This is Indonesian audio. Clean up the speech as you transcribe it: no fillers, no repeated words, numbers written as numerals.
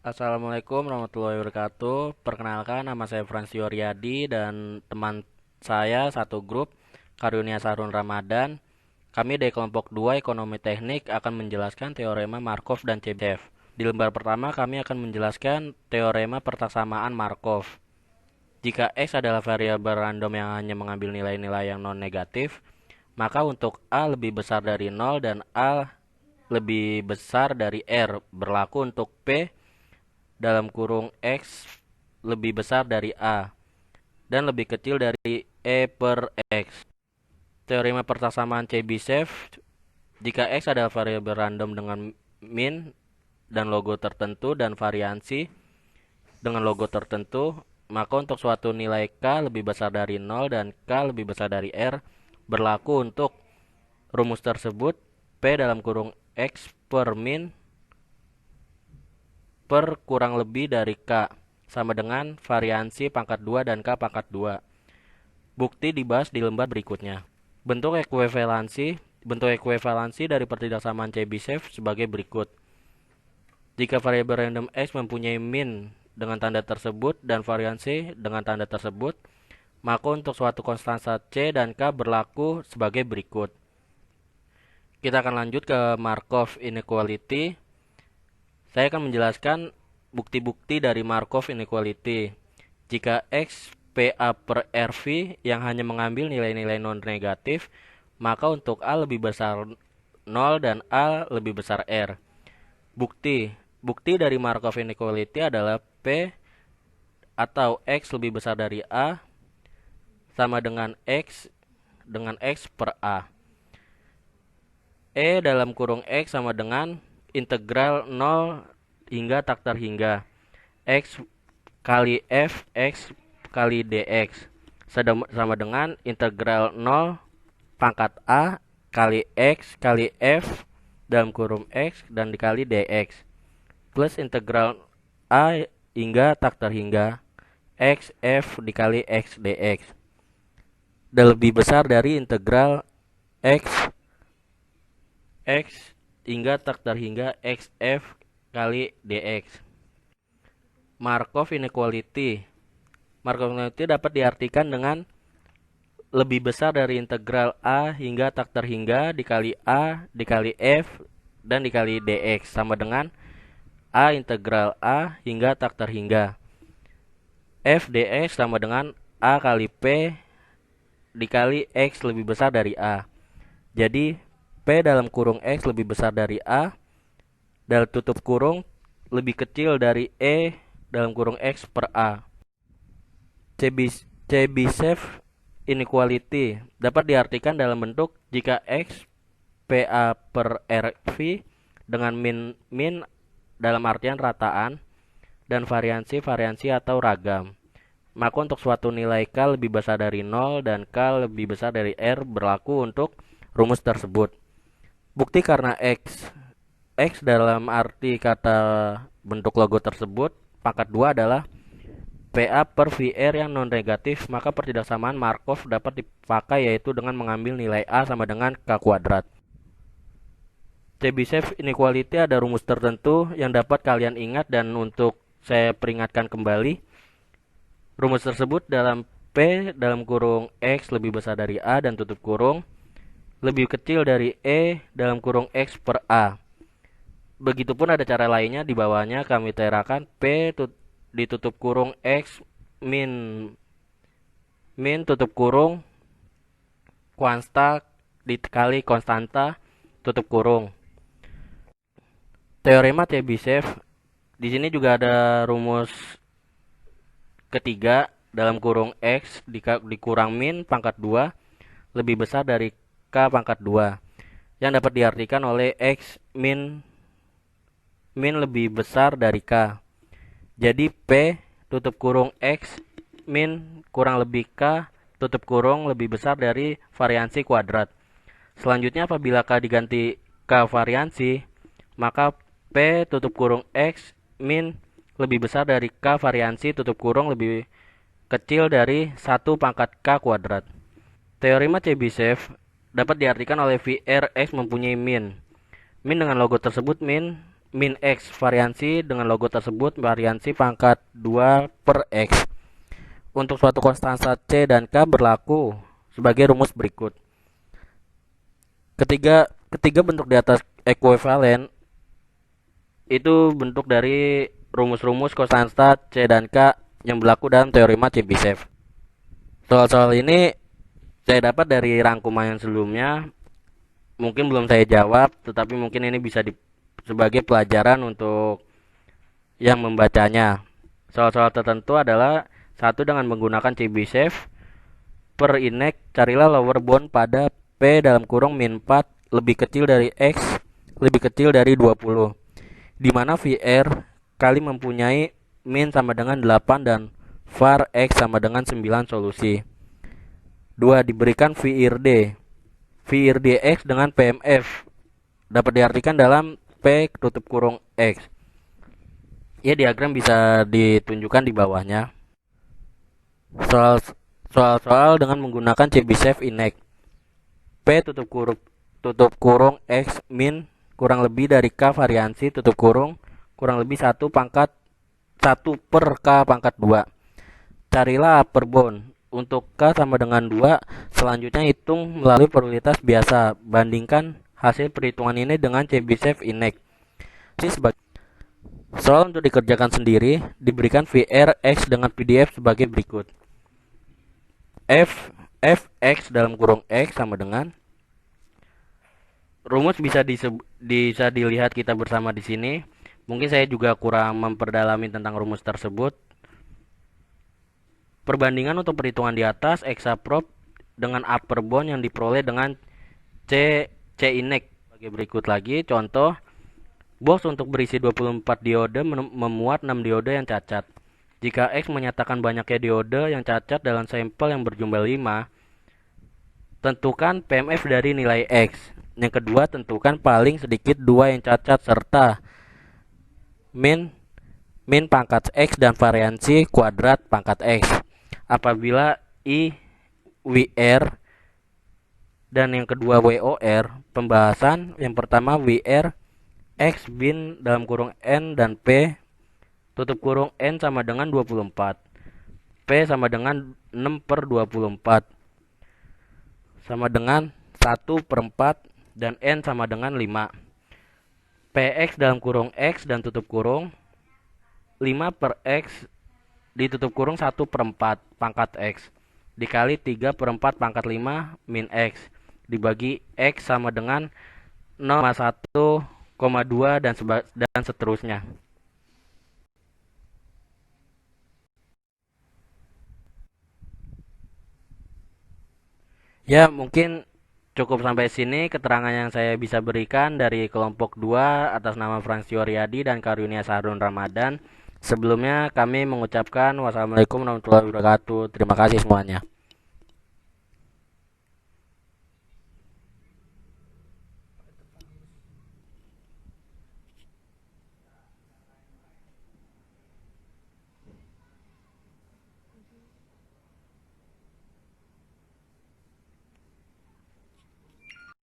Assalamualaikum warahmatullahi wabarakatuh. Perkenalkan, nama saya Fransio Riyadi dan teman saya satu grup Karunia Sarun Ramadan. Kami dari kelompok 2 Ekonomi Teknik akan menjelaskan teorema Markov dan Chebyshev. Di lembar pertama kami akan menjelaskan teorema persamaan Markov. Jika X adalah variabel random yang hanya mengambil nilai-nilai yang non-negatif, maka untuk A lebih besar dari 0 dan A lebih besar dari R berlaku untuk P dalam kurung X lebih besar dari A dan lebih kecil dari E per X. Teorema persamaan Chebyshev, jika X adalah variabel random dengan min dan logo tertentu dan variansi dengan logo tertentu, maka untuk suatu nilai K lebih besar dari 0 dan K lebih besar dari R berlaku untuk rumus tersebut. P dalam kurung X per min per kurang lebih dari K sama dengan variansi pangkat 2 dan K pangkat 2. Bukti dibahas di lembar berikutnya. Bentuk ekuivalensi dari pertidaksamaan Chebyshev sebagai berikut. Jika variabel random X mempunyai min dengan tanda tersebut dan variansi dengan tanda tersebut, maka untuk suatu konstanta C dan K berlaku sebagai berikut. Kita akan lanjut ke Markov inequality. Saya akan menjelaskan bukti-bukti dari Markov inequality. Jika X PA per RV yang hanya mengambil nilai-nilai non-negatif, maka untuk A lebih besar 0 dan A lebih besar R. Bukti dari Markov inequality adalah P atau X lebih besar dari A sama dengan X per A. E dalam kurung X sama dengan integral 0 hingga tak terhingga X kali F X kali dx sama dengan integral 0 pangkat A kali X kali F dalam kurung X dan dikali dx plus integral A hingga tak terhingga X F dikali X dx dan lebih besar dari integral X hingga tak terhingga XF kali dx. Markov inequality dapat diartikan dengan lebih besar dari integral A hingga tak terhingga dikali A dikali F dan dikali dx sama dengan A integral A hingga tak terhingga F dx sama dengan A kali P dikali X lebih besar dari A. Jadi P dalam kurung X lebih besar dari A dalam tutup kurung lebih kecil dari E dalam kurung X per A. Chebyshev inequality dapat diartikan dalam bentuk jika X PA per RV dengan min dalam artian rataan dan variansi atau ragam. Maka untuk suatu nilai K lebih besar dari 0 dan K lebih besar dari R berlaku untuk rumus tersebut. Bukti karena X dalam arti kata bentuk logo tersebut pangkat 2 adalah PA per VR yang non-negatif, maka pertidaksamaan Markov dapat dipakai yaitu dengan mengambil nilai A sama dengan K kuadrat. Chebyshev inequality ada rumus tertentu yang dapat kalian ingat dan untuk saya peringatkan kembali. Rumus tersebut dalam P dalam kurung X lebih besar dari A dan tutup kurung lebih kecil dari E dalam kurung X per A. Begitupun ada cara lainnya di bawahnya kami terakan P ditutup kurung X min tutup kurung konsta dikali konstanta tutup kurung. Teorema Chebyshev. Di sini juga ada rumus ketiga dalam kurung X dikurang min pangkat 2 lebih besar dari K pangkat 2 yang dapat diartikan oleh X min lebih besar dari K. Jadi P tutup kurung X min kurang lebih K tutup kurung lebih besar dari variansi kuadrat. Selanjutnya apabila K diganti K variansi, maka P tutup kurung X min lebih besar dari K variansi tutup kurung lebih kecil dari 1 pangkat K kuadrat. Teorema Chebyshev dapat diartikan oleh VR X mempunyai min. Min dengan logo tersebut min min X variansi dengan logo tersebut variansi pangkat 2 per X. Untuk suatu konstansa C dan K berlaku sebagai rumus berikut. Ketiga bentuk di atas ekuivalen itu bentuk dari rumus-rumus konstansa C dan K yang berlaku dalam teorema Chebyshev. Soal-soal ini saya dapat dari rangkuman yang sebelumnya. Mungkin belum saya jawab, tetapi mungkin ini bisa sebagai pelajaran untuk yang membacanya. Soal-soal tertentu adalah satu dengan menggunakan Chebyshev per inek, carilah lower bound pada P dalam kurung min 4 lebih kecil dari X lebih kecil dari 20, di mana VR kali mempunyai min sama dengan 8 dan var X sama dengan 9 solusi. 2. Diberikan VIRD X dengan PMF dapat diartikan dalam P tutup kurung X. Ya, diagram bisa ditunjukkan di bawahnya. Soal dengan menggunakan Chebyshev inek. P tutup kurung X min kurang lebih dari K variansi tutup kurung lebih 1 per K pangkat 2. Carilah upper bound. Untuk K sama dengan 2, selanjutnya hitung melalui probabilitas biasa. Bandingkan hasil perhitungan ini dengan Chebyshev inek. Soal untuk dikerjakan sendiri, diberikan VR X dengan PDF sebagai berikut. Fx dalam kurung X sama dengan, rumus bisa dilihat kita bersama di sini. Mungkin saya juga kurang memperdalami tentang rumus tersebut. Perbandingan untuk perhitungan di atas exaprop dengan upper bound yang diperoleh dengan C inek sebagai berikut lagi. Contoh, box untuk berisi 24 diode memuat 6 diode yang cacat. Jika X menyatakan banyaknya diode yang cacat dalam sampel yang berjumlah 5, tentukan PMF dari nilai X. Yang kedua, tentukan paling sedikit 2 yang cacat serta min pangkat X dan variansi kuadrat pangkat X. Apabila I WR dan yang kedua WOR, pembahasan yang pertama WR X bin dalam kurung N dan P tutup kurung N sama dengan 24, P sama dengan 6 per 24 sama dengan 1 per 4 dan N sama dengan 5. PX dalam kurung X dan tutup kurung 5 per X ditutup kurung 1 per 4 pangkat X dikali 3 per 4 pangkat 5 min X dibagi X sama dengan 0,1,2 dan seterusnya. Ya, mungkin cukup sampai sini keterangan yang saya bisa berikan dari kelompok 2 atas nama Fransio Riyadi dan Karunia Sahrun Ramadan. Sebelumnya kami mengucapkan wassalamualaikum warahmatullahi wabarakatuh. Terima kasih semuanya.